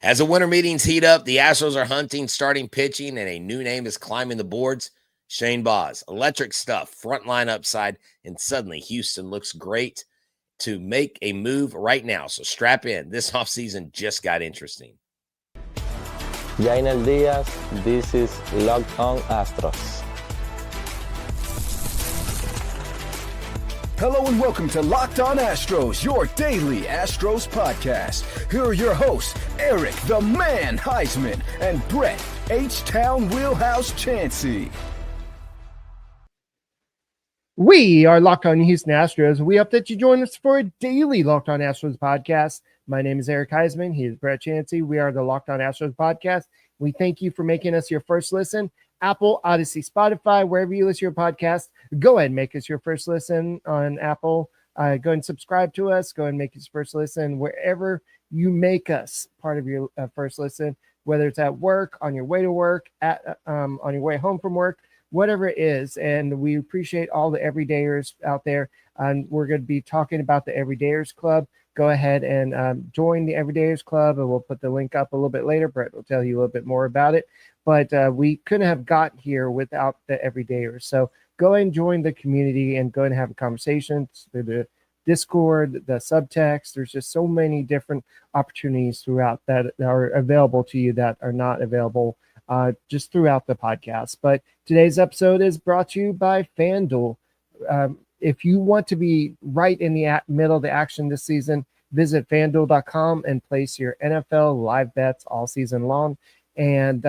As the winter meetings heat up, the Astros are hunting starting pitching, and a new name is climbing the boards. Shane Baz. Electric stuff, front line upside, and suddenly Houston looks great to make a move right now. So strap in. This offseason just got interesting. Jainel Diaz, this is Locked On Astros. Hello and welcome to Locked On Astros, your daily Astros podcast. Here are your hosts, Eric the Man Heisman and Brett H-Town Wheelhouse Chansey. We are Locked On Houston Astros. We hope that you join us for a daily Locked On Astros podcast. My name is Eric Heisman. He is Brett Chansey. We are the Locked On Astros podcast. We thank you for making us your first listen. Apple, Odyssey, Spotify, wherever you listen to your podcast, go ahead and make us your first listen on Apple. Go ahead and subscribe to us. Go ahead and make us first listen wherever you make us part of your first listen, whether it's at work, on your way to work, on your way home from work, whatever it is. And we appreciate all the everydayers out there. And we're going to be talking about the Everydayers Club. Go ahead and join the Everydayers Club, and we'll put the link up a little bit later. Brett will tell you a little bit more about it. But we couldn't have got here without the Everydayers. So go ahead and join the community and go ahead and have a conversation through the Discord, the subtext. There's just so many different opportunities throughout that are available to you that are not available just throughout the podcast. But today's episode is brought to you by FanDuel. If you want to be right in the middle of the action this season, visit FanDuel.com and place your NFL live bets all season long. And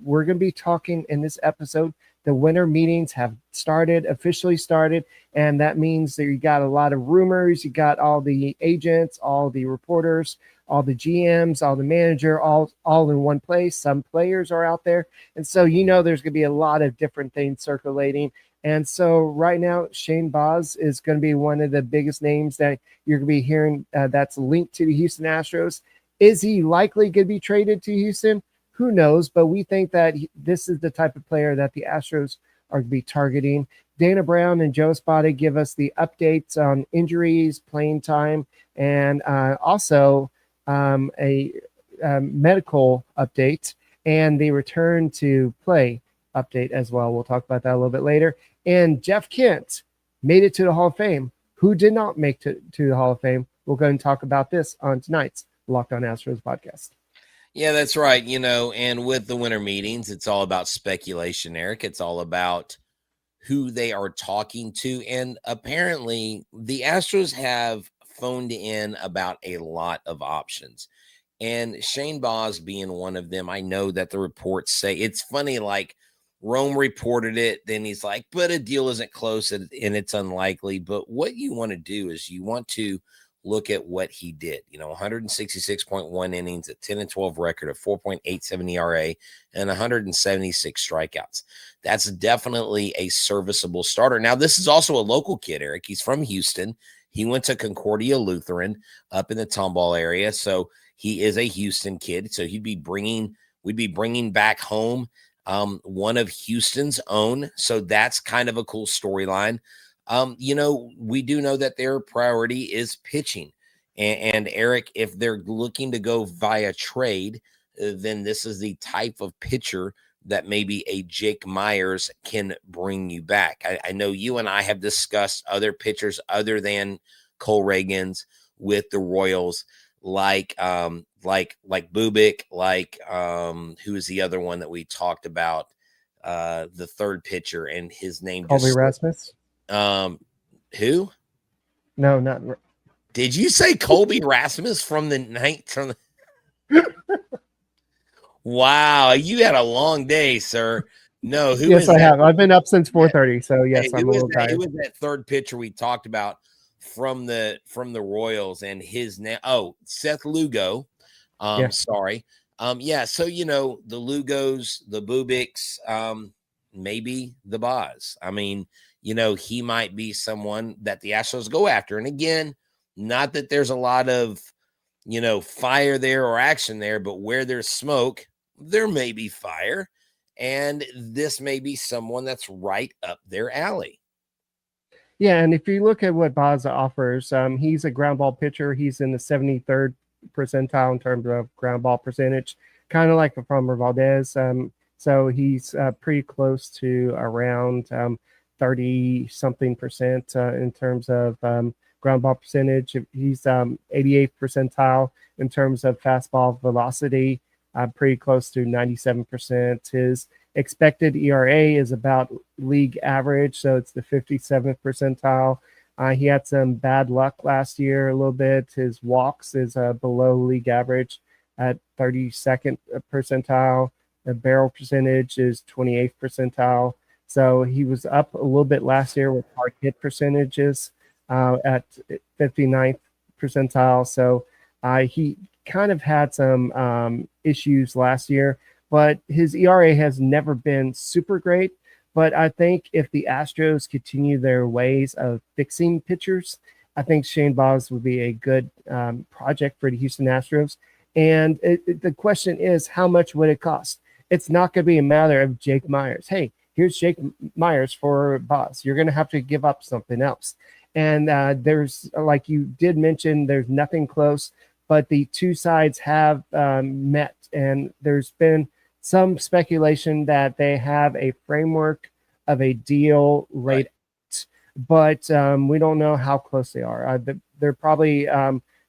we're going to be talking in this episode. The winter meetings have officially started. And that means that you got a lot of rumors. You got all the agents, all the reporters, all the GMs, all the manager, all in one place. Some players are out there. And so, there's going to be a lot of different things circulating. And so right now, Shane Baz is going to be one of the biggest names that you're going to be hearing that's linked to the Houston Astros. Is he likely going to be traded to Houston? Who knows? But we think that this is the type of player that the Astros are going to be targeting. Dana Brown and Joe Espada give us the updates on injuries, playing time, and also a medical update and the return to play update as well. We'll talk about that a little bit later. And Jeff Kent made it to the Hall of Fame. Who did not make to the Hall of Fame? We'll go and talk about this on tonight's Locked On Astros podcast. Yeah, that's right. And with the winter meetings, it's all about speculation, Eric. It's all about who they are talking to. And apparently the Astros have phoned in about a lot of options. And Shane Baz being one of them. I know that the reports say, it's funny, like Rome reported it, then he's like, but a deal isn't close and it's unlikely. But what you want to do is you want to look at what he did. 166.1 innings, a 10-12 record, a 4.87 ERA, and 176 strikeouts. That's definitely a serviceable starter. Now, this is also a local kid, Eric. He's from Houston. He went to Concordia Lutheran up in the Tomball area, so he is a Houston kid. So we'd be bringing back home one of Houston's own. So that's kind of a cool storyline. We do know that their priority is pitching. And Eric, if they're looking to go via trade, then this is the type of pitcher that maybe a Jake Myers can bring you back. I know you and I have discussed other pitchers other than Cole Reagans with the Royals, like Bubic, who is the other one that we talked about, the third pitcher, and his name Colby Rasmus. Who? No, not. Did you say Colby Rasmus from the night? Wow, you had a long day, sir. No, who? Yes, is I that? have. I've been up since 4:30, so yes, I'm a little tired. Who was that third pitcher we talked about from the Royals, and his name? Oh, Seth Lugo. Yeah. Sorry. Yeah. So the Lugos, the Bubics, maybe the Baz. I mean, he might be someone that the Astros go after. And again, not that there's a lot of, fire there or action there, but where there's smoke, there may be fire. And this may be someone that's right up their alley. Yeah, and if you look at what Baz offers, he's a ground ball pitcher. He's in the 73rd percentile in terms of ground ball percentage, kind of like from Valdez. So he's pretty close to around 30 something percent in terms of ground ball percentage. He's 88th percentile in terms of fastball velocity, pretty close to 97%. His expected ERA is about league average, so it's the 57th percentile. He had some bad luck last year a little bit. His walks is below league average at 32nd percentile. The barrel percentage is 28th percentile. So he was up a little bit last year with hard hit percentages at 59th percentile. So he kind of had some issues last year, but his ERA has never been super great. But I think if the Astros continue their ways of fixing pitchers, I think Shane Baz would be a good project for the Houston Astros. And the question is, how much would it cost? It's not going to be a matter of Jake Myers. Hey, here's Jake Myers for Baz. You're going to have to give up something else. And there's, like you did mention, there's nothing close, but the two sides have met. And there's been some speculation that they have a framework of a deal laid out, but we don't know how close they are. They're probably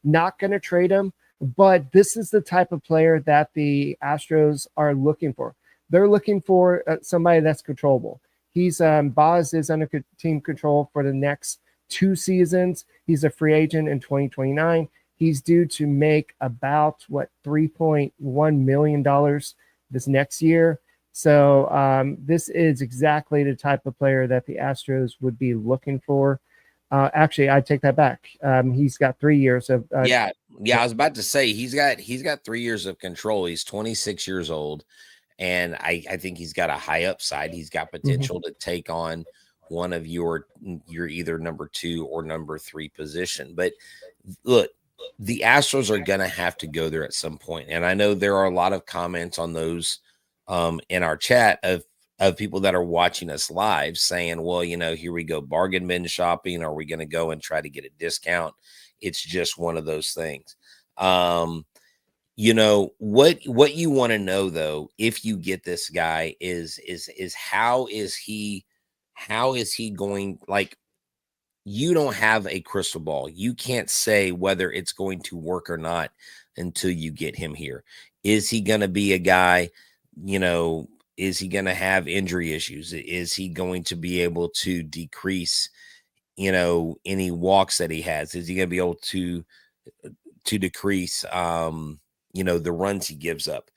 not going to trade him, but this is the type of player that the Astros are looking for. They're looking for somebody that's controllable. Baz is under team control for the next 2 seasons. He's a free agent in 2029. He's due to make about $3.1 million this next year. So this is exactly the type of player that the Astros would be looking for. Actually, I take that back. He's got 3 years of yeah. I was about to say he's got 3 years of control. He's 26 years old, and I think he's got a high upside. He's got potential to take on one of your either number 2 or number 3 position. But look, the Astros are going to have to go there at some point. And I know there are a lot of comments on those in our chat of people that are watching us live saying, well, here we go, bargain bin shopping. Are we going to go and try to get a discount? It's just one of those things. What you want to know though, if you get this guy is how is he going, like, you don't have a crystal ball. You can't say whether it's going to work or not until you get him here. Is he going to be a guy, is he going to have injury issues? Is he going to be able to decrease, any walks that he has? Is he going to be able to decrease, the runs he gives up?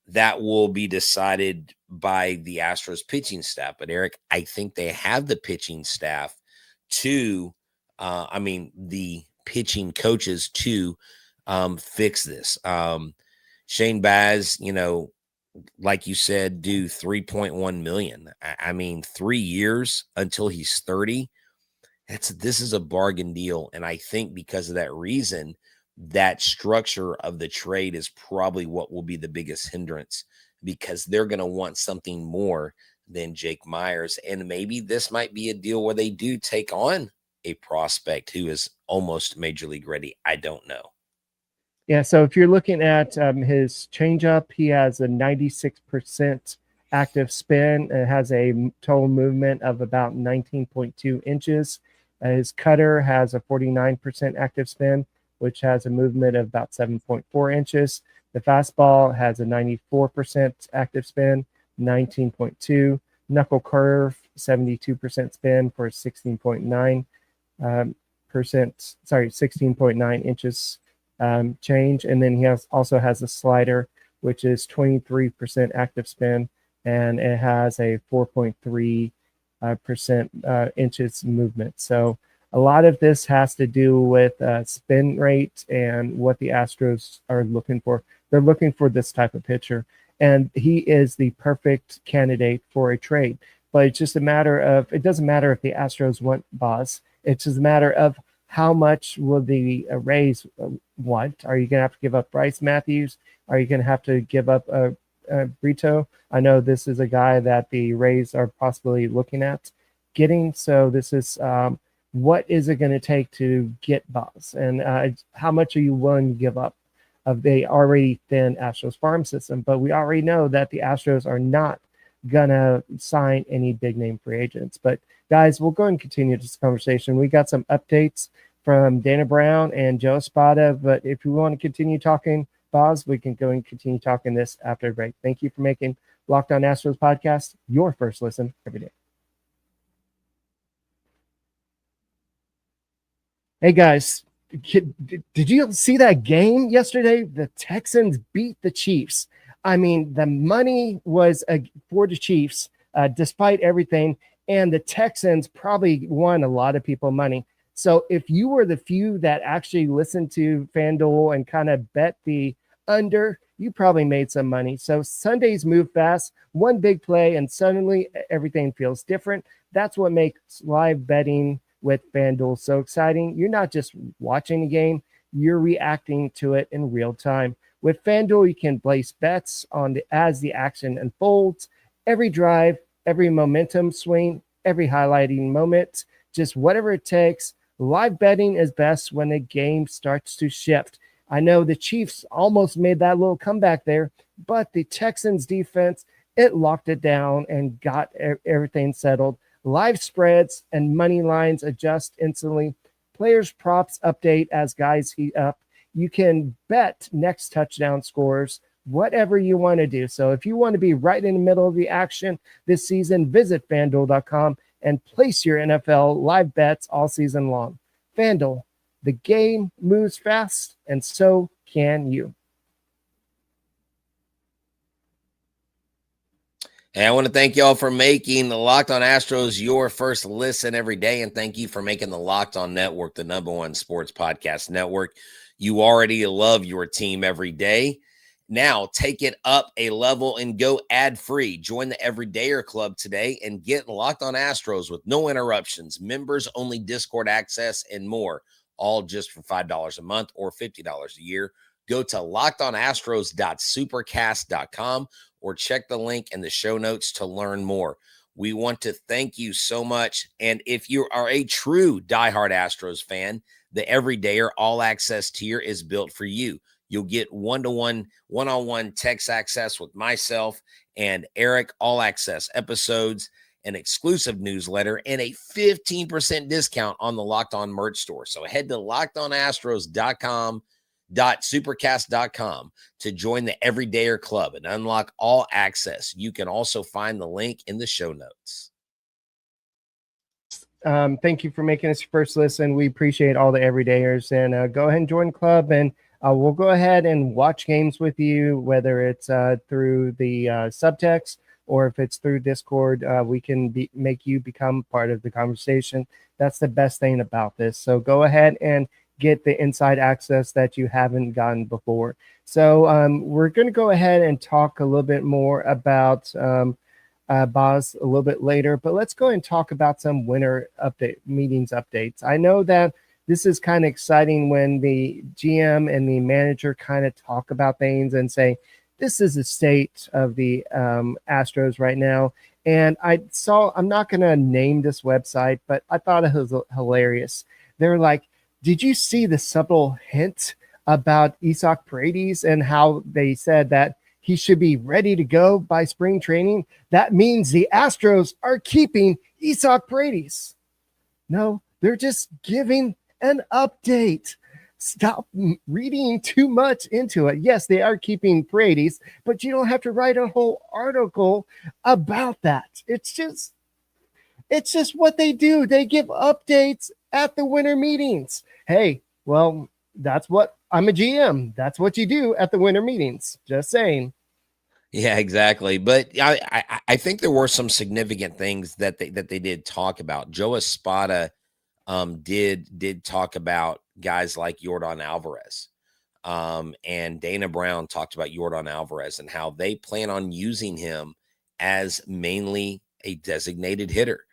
That will be decided by the Astros pitching staff. But Eric, I think they have the pitching staff to, the pitching coaches to fix this. Shane Baz, like you said, do 3.1 million. 3 years until he's 30. This is a bargain deal. And I think because of that reason, that structure of the trade is probably what will be the biggest hindrance, because they're going to want something more than Jake Myers. And maybe this might be a deal where they do take on a prospect who is almost major league ready. I don't know. Yeah, so if you're looking at his changeup, he has a 96% active spin. It has a total movement of about 19.2 inches. His cutter has a 49% active spin, which has a movement of about 7.4 inches. The fastball has a 94% active spin, 19.2. Knuckle curve, 72% spin for 16.9 inches change. And then he also has a slider, which is 23% active spin, and it has a 4.3 percent inches movement. So a lot of this has to do with spin rate and what the Astros are looking for. They're looking for this type of pitcher, and he is the perfect candidate for a trade. But it's just a matter of, it doesn't matter if the Astros want Baz. It's just a matter of how much will the Rays want. Are you going to have to give up Bryce Matthews? Are you going to have to give up Brito? I know this is a guy that the Rays are possibly looking at getting. So this is what is it going to take to get Baz, and how much are you willing to give up of the already thin Astros farm system. But we already know that the Astros are not going to sign any big name free agents. But guys, we'll go and continue this conversation. We got some updates from Dana Brown and Joe Espada. But if you want to continue talking, Baz, we can go and continue talking this after the break. Thank you for making Locked On Astros podcast your first listen every day. Hey guys, did you see that game yesterday? The Texans beat the Chiefs. I mean, the money was for the Chiefs, despite everything, and the Texans probably won a lot of people money. So if you were the few that actually listened to FanDuel and kind of bet the under, you probably made some money. So Sundays move fast, one big play, and suddenly everything feels different. That's what makes live betting with FanDuel so exciting. You're not just watching the game, you're reacting to it in real time. With FanDuel, you can place bets on as the action unfolds, every drive, every momentum swing, every highlighting moment, just whatever it takes. Live betting is best when the game starts to shift. I know the Chiefs almost made that little comeback there, but the Texans defense, it locked it down and got everything settled. Live spreads and money lines adjust instantly. Players props update as guys heat up. You can bet next touchdown scores, whatever you want to do. So if you want to be right in the middle of the action this season, visit FanDuel.com and place your NFL live bets all season long. FanDuel, the game moves fast, and so can you. Hey, I want to thank y'all for making the Locked On Astros your first listen every day, and thank you for making the Locked On Network the #1 sports podcast network. You already love your team every day. Now take it up a level and go ad-free. Join the Everydayer Club today and get Locked On Astros with no interruptions, members-only Discord access, and more, all just for $5 a month or $50 a year. Go to lockedonastros.supercast.com or check the link in the show notes to learn more. We want to thank you so much. And if you are a true diehard Astros fan, the Everydayer All Access tier is built for you. You'll get one-on-one text access with myself and Eric, all access episodes, an exclusive newsletter, and a 15% discount on the Locked On merch store. So head to lockedonastros.com.supercast.com to join the Everydayer Club and unlock all access. You can also find the link in the show notes. Thank you for making us your first listen. We appreciate all the Everydayers, and go ahead and join the club, and we'll go ahead and watch games with you, whether it's through the subtext or if it's through Discord. We can make you become part of the conversation. That's the best thing about this. So go ahead and get the inside access that you haven't gotten before. So we're going to go ahead and talk a little bit more about Baz a little bit later, but let's go and talk about some winter meetings updates. I know that this is kind of exciting when the GM and the manager kind of talk about things and say, this is the state of the Astros right now. And I'm not going to name this website, but I thought it was hilarious. They're like, did you see the subtle hint about Isaac Paredes and how they said that he should be ready to go by spring training? That means the Astros are keeping Isaac Paredes. No, they're just giving an update. Stop reading too much into it. Yes, they are keeping Paredes, but you don't have to write a whole article about that. It's just what they do. They give updates at the winter meetings. Hey, well, I'm a GM. That's what you do at the winter meetings. Just saying. Yeah, exactly. But I think there were some significant things that they did talk about. Joe Espada did talk about guys like Yordan Alvarez. And Dana Brown talked about Yordan Alvarez and how they plan on using him as mainly a designated hitter.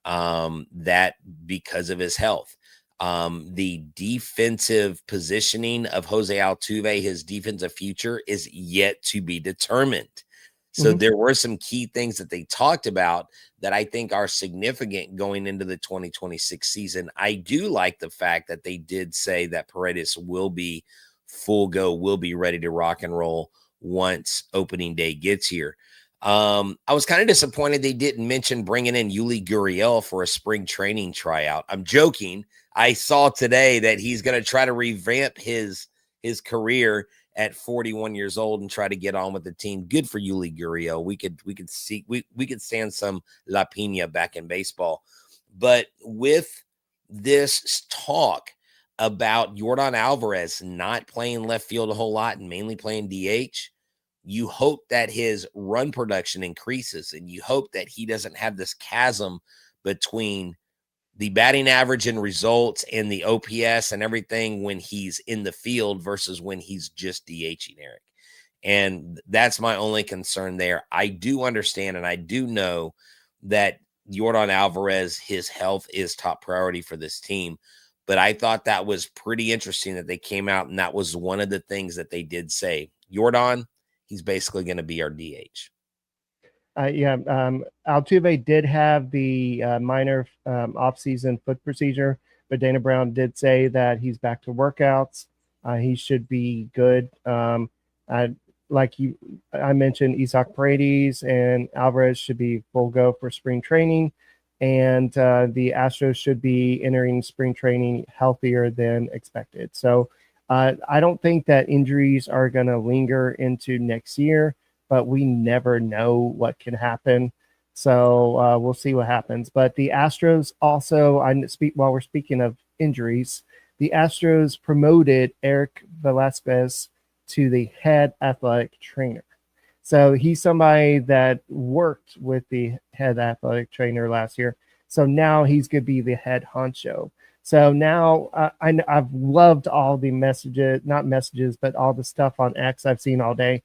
That because of his health. The defensive positioning of Jose Altuve, his defensive future, is yet to be determined. So there were some key things that they talked about that I think are significant going into the 2026 season. I do like the fact that they did say that Paredes will be full go. We'll be ready to rock and roll once opening day gets here. I was kind of disappointed they didn't mention bringing in Yuli Gurriel for a spring training tryout. I'm joking. I saw today that he's going to try to revamp his career at 41 years old and try to get on with the team. Good for Yuli Gurriel. We could stand some La Pina back in baseball. But with this talk about Yordan Alvarez not playing left field a whole lot and mainly playing DH, you hope that his run production increases, and you hope that he doesn't have this chasm between the batting average and results and the OPS and everything when he's in the field versus when he's just DHing, Eric. And that's my only concern there. I do understand, and I do know that Yordan Alvarez, his health is top priority for this team. But I thought that was pretty interesting that they came out, and that was one of the things that they did say. Yordan, he's basically going to be our DH. Altuve did have the minor offseason foot procedure, but Dana Brown did say that he's back to workouts. He should be good. I mentioned, Isaac Paredes and Alvarez should be full go for spring training, and the Astros should be entering spring training healthier than expected. So I don't think that injuries are going to linger into next year, but we never know what can happen. So we'll see what happens. But the Astros also, while we're speaking of injuries, the Astros promoted Eric Velazquez to the head athletic trainer. So he's somebody that worked with the head athletic trainer last year. So now he's going to be the head honcho. So now I've loved all the messages, not messages, but all the stuff on X I've seen all day.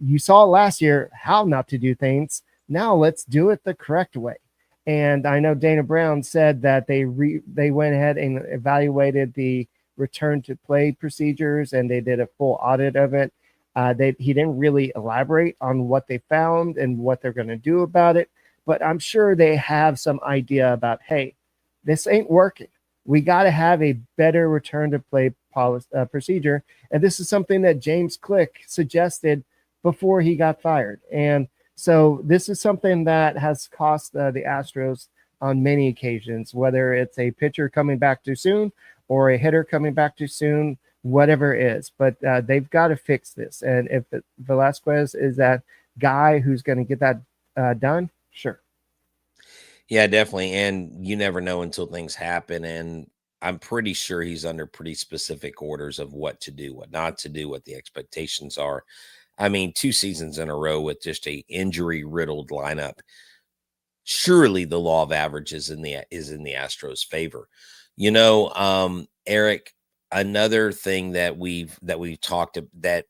You saw last year how not to do things. Now let's do it the correct way. And I know Dana Brown said that they went ahead and evaluated the return to play procedures, and they did a full audit of it. He didn't really elaborate on what they found and what they're going to do about it, but I'm sure they have some idea about, hey, this ain't working. We got to have a better return to play procedure. And this is something that James Click suggested before he got fired. And so this is something that has cost the Astros on many occasions, whether it's a pitcher coming back too soon or a hitter coming back too soon, whatever it is. But they've got to fix this. And if Velazquez is that guy who's going to get that done, sure. Yeah, definitely. And you never know until things happen. And I'm pretty sure he's under pretty specific orders of what to do, what not to do, what the expectations are. I mean, 2 seasons in a row with just a injury-riddled lineup. Surely the law of averages is in the Astros' favor. You know, Eric, another thing that we've talked that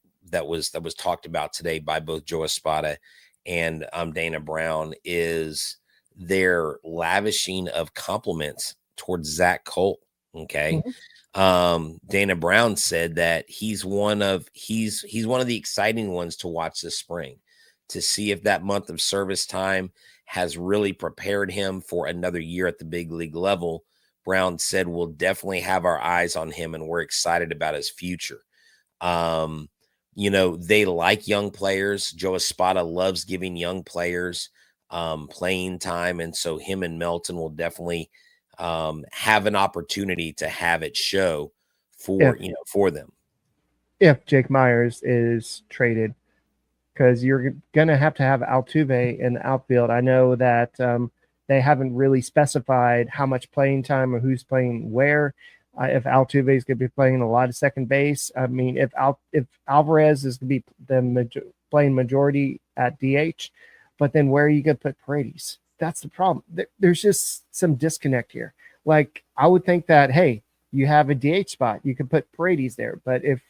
was talked about today by both Joe Espada and Dana Brown is their lavishing of compliments towards Zach Cole. Okay. Mm-hmm. Dana Brown said that he's one of the exciting ones to watch this spring, to see if that month of service time has really prepared him for another year at the big league level. Brown said, we'll definitely have our eyes on him, and we're excited about his future. You know, they like young players. Joe Espada loves giving young players playing time. And so him and Melton will definitely have an opportunity to have it show for them. If Jake Myers is traded, because you're going to have Altuve in the outfield. I know that they haven't really specified how much playing time or who's playing where. If Altuve is going to be playing a lot of second base, I mean, if Alvarez is going to be playing majority at DH, but then where are you going to put Paredes? That's the problem. There's just some disconnect here. Like, I would think that, hey, you have a DH spot, you can put Paredes there. But if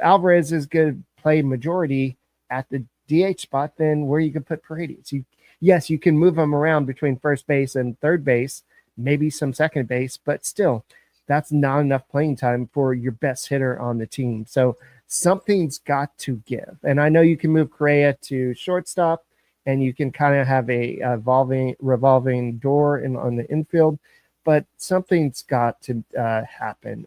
Alvarez is going to play majority at the DH spot, then where you can put Paredes? Yes, you can move them around between first base and third base, maybe some second base, but still, that's not enough playing time for your best hitter on the team. So something's got to give. And I know you can move Correa to shortstop, and you can kind of have a revolving door on the infield, but something's got to happen.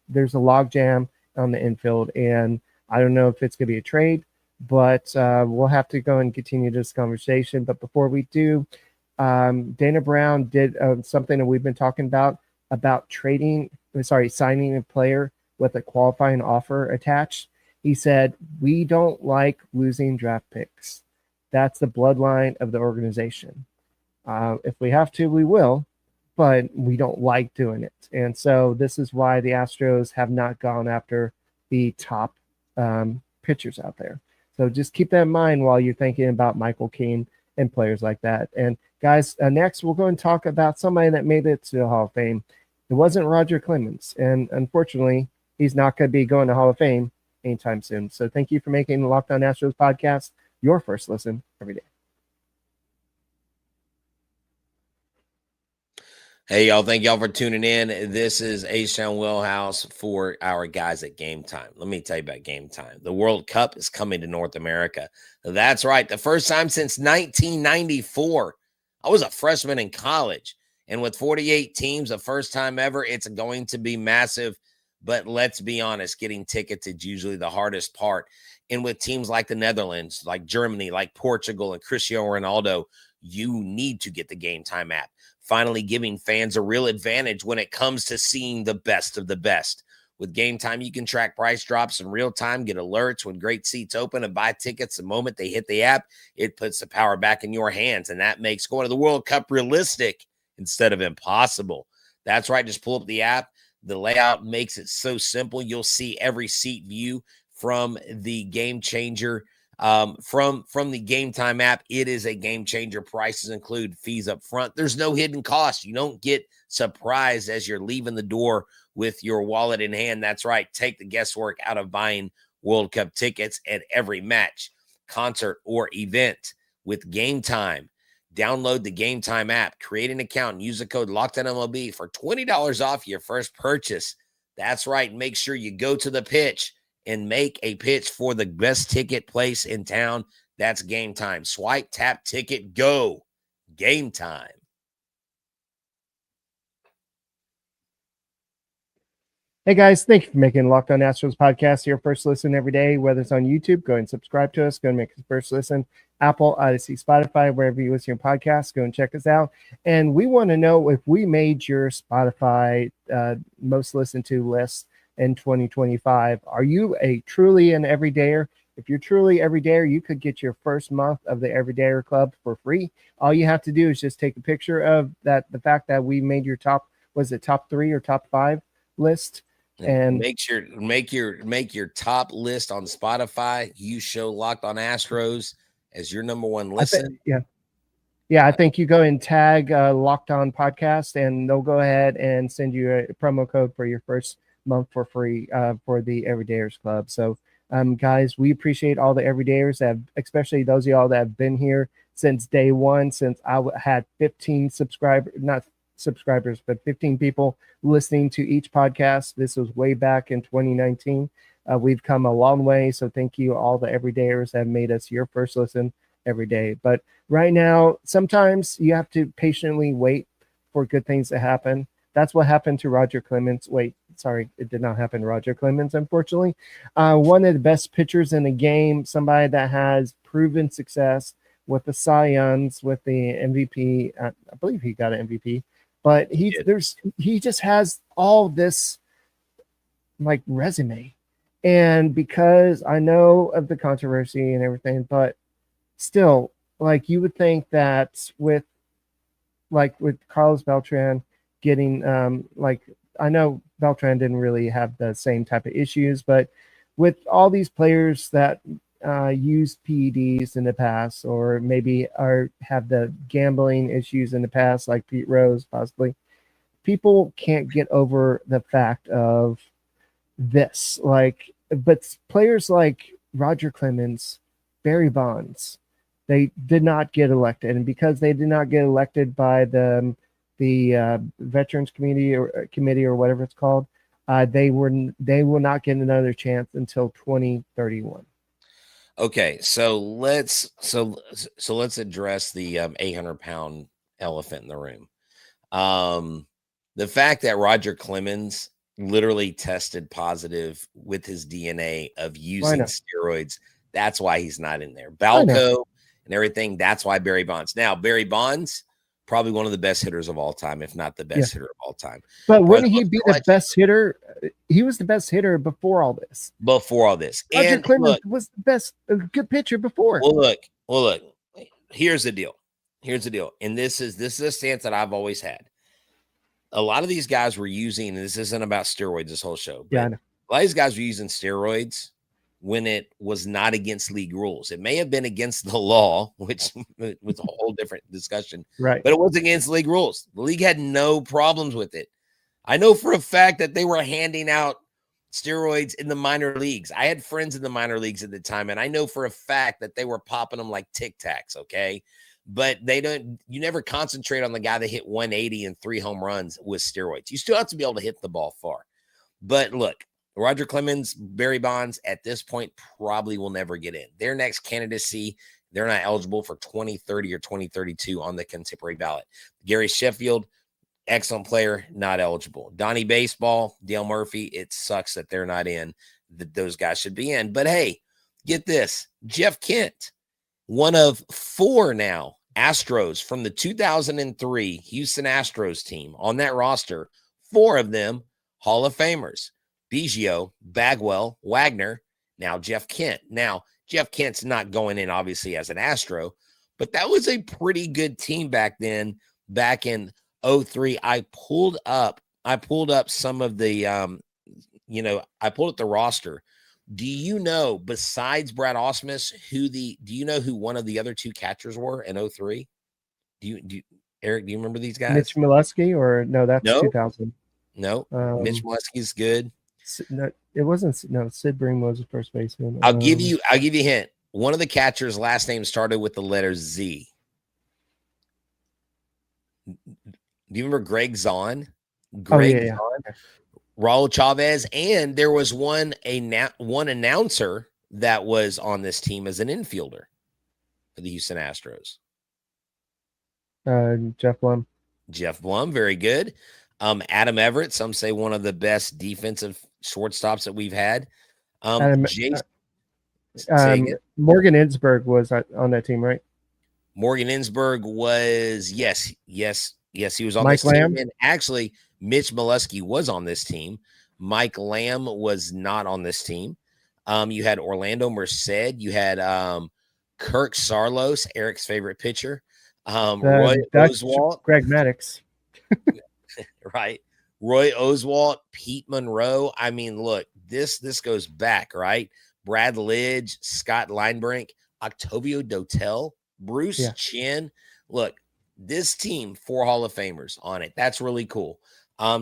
There's a logjam on the infield. And I don't know if it's going to be a trade, but we'll have to go and continue this conversation. But before we do, Dana Brown did something that we've been talking about signing a player with a qualifying offer attached. He said, we don't like losing draft picks. That's the bloodline of the organization. If we have to, we will, but we don't like doing it. And so this is why the Astros have not gone after the top pitchers out there. So just keep that in mind while you're thinking about Michael King and players like that. And guys, next we'll go and talk about somebody that made it to the Hall of Fame. It wasn't Roger Clemens, and unfortunately, he's not going to be going to Hall of Fame anytime soon. So thank you for making the Locked On Astros podcast your first listen every day. Hey, y'all. Thank y'all for tuning in. This is H-Town Wheelhouse for our guys at Game Time. Let me tell you about Game Time. The World Cup is coming to North America. That's right. The first time since 1994. I was a freshman in college. And with 48 teams, the first time ever, it's going to be massive. But let's be honest, getting tickets is usually the hardest part. And with teams like the Netherlands, like Germany, like Portugal, and Cristiano Ronaldo, you need to get the Game Time app. Finally giving fans a real advantage when it comes to seeing the best of the best. With Game Time, you can track price drops in real time, get alerts when great seats open, and buy tickets the moment they hit the app. It puts the power back in your hands, and that makes going to the World Cup realistic instead of impossible. That's right. Just pull up the app. The layout makes it so simple. You'll see every seat view from the Game Changer. From the Game Time app. It is a game changer. Prices include fees up front. There's no hidden cost. You don't get surprised as you're leaving the door with your wallet in hand. That's right. Take the guesswork out of buying World Cup tickets at every match, concert, or event with Game Time. Download the Game Time app, create an account, and use the code LOCKEDONMLB for $20 off your first purchase. That's right. Make sure you go to the pitch and make a pitch for the best ticket place in town. That's Game Time. Swipe, tap, ticket, go. Game Time. Hey guys, thank you for making Locked On Astros podcast your first listen every day. Whether it's on YouTube, go and subscribe to us. Go and make us first listen. Apple, Odyssey, Spotify, wherever you listen to your podcast, go and check us out. And we want to know if we made your Spotify most listened to list in 2025. Are you truly an everydayer? If you're truly everydayer, you could get your first month of the Everydayer Club for free. All you have to do is just take a picture of the fact that we made your top 3 or top 5 list, and make your top list on Spotify. You show Locked On Astros as your number one listen. I think you go and tag Locked On Podcast, and they'll go ahead and send you a promo code for your first month for free for the Everydayers Club. So guys, we appreciate all the everydayers that have, especially those of y'all that have been here since day one, since I had 15 but 15 people listening to each podcast. This was way back in 2019. We've come a long way. So thank you all the everydayers that have made us your first listen every day. But right now, sometimes you have to patiently wait for good things to happen. That's what happened to Roger Clemens. Wait, sorry, it did not happen to Roger Clemens, unfortunately. One of the best pitchers in the game, somebody that has proven success with the Cy Youngs, with the MVP. I believe he got an MVP, but he just has all this like resume. And because I know of the controversy and everything, but still, like you would think that with Carlos Beltran getting I know Beltran didn't really have the same type of issues, but with all these players that used PEDs in the past, or maybe have the gambling issues in the past, like Pete Rose possibly, people can't get over the fact of this. But players like Roger Clemens, Barry Bonds, they did not get elected, and because they did not get elected by the Veterans Committee or whatever it's called, they will not get another chance until 2031. Okay, so let's address the 800-pound elephant in the room. The fact that Roger Clemens literally tested positive with his DNA of using steroids. That's why he's not in there. Balco and everything. That's why Barry Bonds. Now, Barry Bonds, probably one of the best hitters of all time, if not the best hitter of all time. But wouldn't he be the best hitter? He was the best hitter before all this. And Clemens was the best, good pitcher before. Well, look. Here's the deal. And this is a stance that I've always had. A lot of these guys were using, and this isn't about steroids, this whole show. But a lot of these guys were using steroids when it was not against league rules. It may have been against the law, which was a whole different discussion. Right. But it was against league rules. The league had no problems with it. I know for a fact that they were handing out steroids in the minor leagues. I had friends in the minor leagues at the time, and I know for a fact that they were popping them like Tic Tacs, okay? But you never concentrate on the guy that hit 180 and 3 home runs with steroids. You still have to be able to hit the ball far. But look, Roger Clemens, Barry Bonds, at this point, probably will never get in. Their next candidacy, they're not eligible for 2030 or 2032 on the contemporary ballot. Gary Sheffield, excellent player, not eligible. Donnie Baseball, Dale Murphy, it sucks that they're not in. Those guys should be in. But hey, get this. Jeff Kent, one of 4 now Astros from the 2003 Houston Astros team on that roster, 4 of them Hall of Famers. Biggio, Bagwell, Wagner, now Jeff Kent. Now, Jeff Kent's not going in, obviously, as an Astro, but that was a pretty good team back then, back in 03. I pulled up some of the, I pulled up the roster. Do you know, besides Brad Ausmus, do you know who one of the other 2 catchers were in 03? Eric, do you remember these guys? Mitch Molesky, or no, that's 2000. No, Mitch Molesky's good. No, it wasn't. No, Sid Bream was the first baseman. I'll give you a hint. One of the catchers' last name started with the letter Z. Do you remember Greg Zahn? Zahn, Raul Chavez, and there was one announcer that was on this team as an infielder for the Houston Astros. Jeff Blum, very good. Adam Everett, some say one of the best defensive shortstops that we've had. Morgan Ensberg was on that team, right? Morgan Ensberg was, yes, he was on Mike this Lamb? team. And actually, Mitch Molesky was on this team. Mike Lamb was not on this team. You had Orlando Merced. You had Kirk Saarloos, Eric's favorite pitcher. Roy Oswalt. Greg Maddux. Right. Roy Oswalt, Pete Monroe. I mean, look, this goes back, right? Brad Lidge, Scott Linebrink, Octavio Dotel, Bruce Chin. Look, this team, 4 Hall of Famers on it. That's really cool.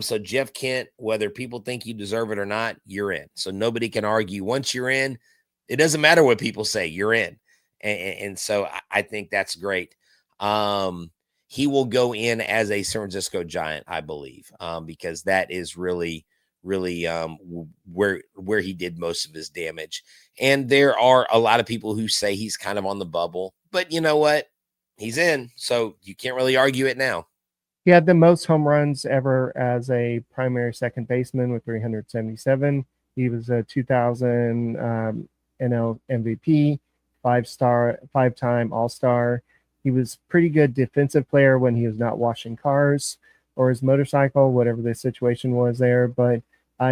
So Jeff Kent, whether people think you deserve it or not, you're in. So nobody can argue. Once you're in, it doesn't matter what people say, you're in. And so I think that's great. He will go in as a San Francisco Giant, I believe, because that is really where he did most of his damage. And there are a lot of people who say he's kind of on the bubble, but you know what? He's in, so you can't really argue it now. He had the most home runs ever as a primary second baseman with 377. He was a 2000 NL MVP, 5-time All-Star. He was pretty good defensive player when he was not washing cars or his motorcycle, whatever the situation was there. But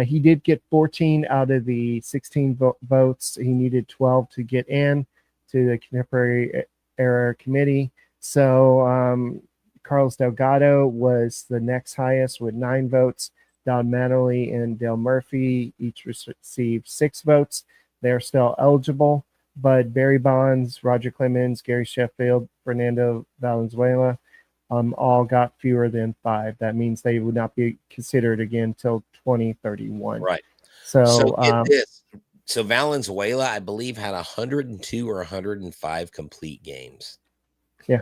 he did get 14 out of the 16 votes. He needed 12 to get in to the contemporary era committee. So Carlos Delgado was the next highest with 9 votes. Don Mattingly and Dale Murphy each received 6 votes. They're still eligible. But Barry Bonds, Roger Clemens, Gary Sheffield, Fernando Valenzuela all got fewer than 5. That means they would not be considered again till 2031. Right. So get this. So Valenzuela, I believe, had 102 or 105 complete games. Yeah.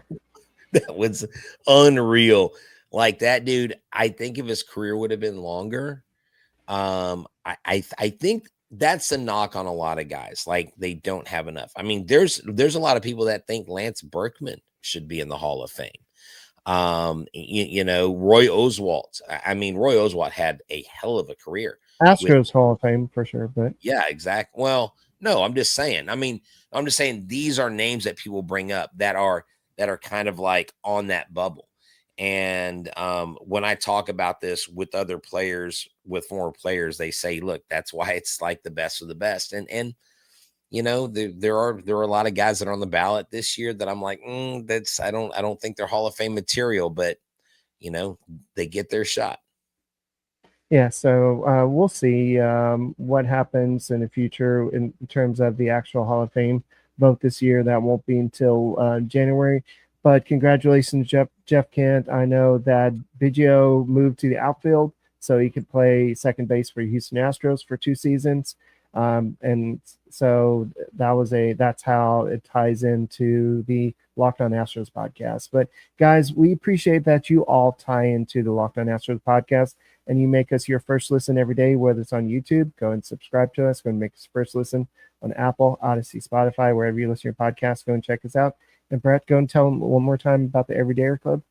That was unreal. Like that dude, I think if his career would have been longer, I think that's a knock on a lot of guys. Like they don't have enough. I mean, there's a lot of people that think Lance Berkman should be in the Hall of Fame. Roy Oswalt. I mean, Roy Oswalt had a hell of a career. Astros Hall of Fame for sure, but yeah, exactly. Well, no, I'm just saying. I mean, I'm just saying these are names that people bring up that are kind of like on that bubble. And when I talk about this with other players, with former players, they say, "Look, that's why it's like the best of the best." And there are a lot of guys that are on the ballot this year that I'm like, I don't think they're Hall of Fame material, but they get their shot. yeah, so we'll see what happens in the future in terms of the actual Hall of Fame vote this year. That won't be until January. But congratulations, Jeff Kent. I know that Biggio moved to the outfield so he could play second base for Houston Astros for 2 seasons. And so that's how it ties into the Locked On Astros podcast. But guys, we appreciate that you all tie into the Locked On Astros podcast and you make us your first listen every day, whether it's on YouTube. Go and subscribe to us. Go and make us first listen on Apple, Odyssey, Spotify, wherever you listen to your podcast. Go and check us out. And Brett, go and tell them one more time about the Everydayer Club.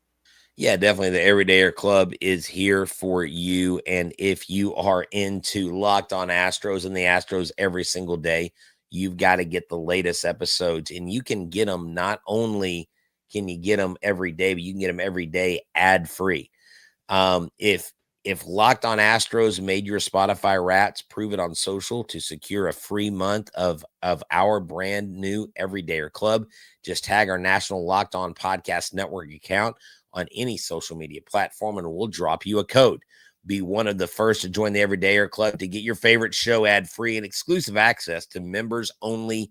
Yeah, definitely. The Everydayer Club is here for you. And if you are into Locked On Astros and the Astros every single day, you've got to get the latest episodes. And you can get them, not only can you get them every day, but you can get them every day ad-free. If Locked On Astros made your Spotify Rats, prove it on social to secure a free month of our brand new Everydayer Club. Just tag our national Locked On Podcast Network account on any social media platform, and we'll drop you a code. Be one of the first to join the Everydayer Club to get your favorite show ad-free and exclusive access to members-only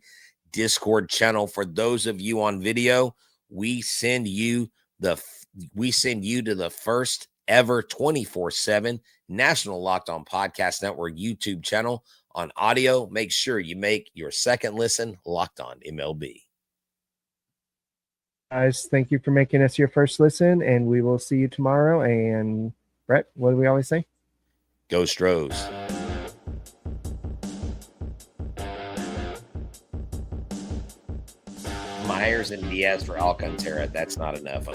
Discord channel. For those of you on video, we send you to the first ever 24/7 national Locked On Podcast Network YouTube channel. On audio, make sure you make your second listen Locked On MLB. Guys, thank you for making us your first listen, and we will see you tomorrow. And Brett, what do we always say? Go Stros. Myers and Diaz for Alcantara. That's not enough.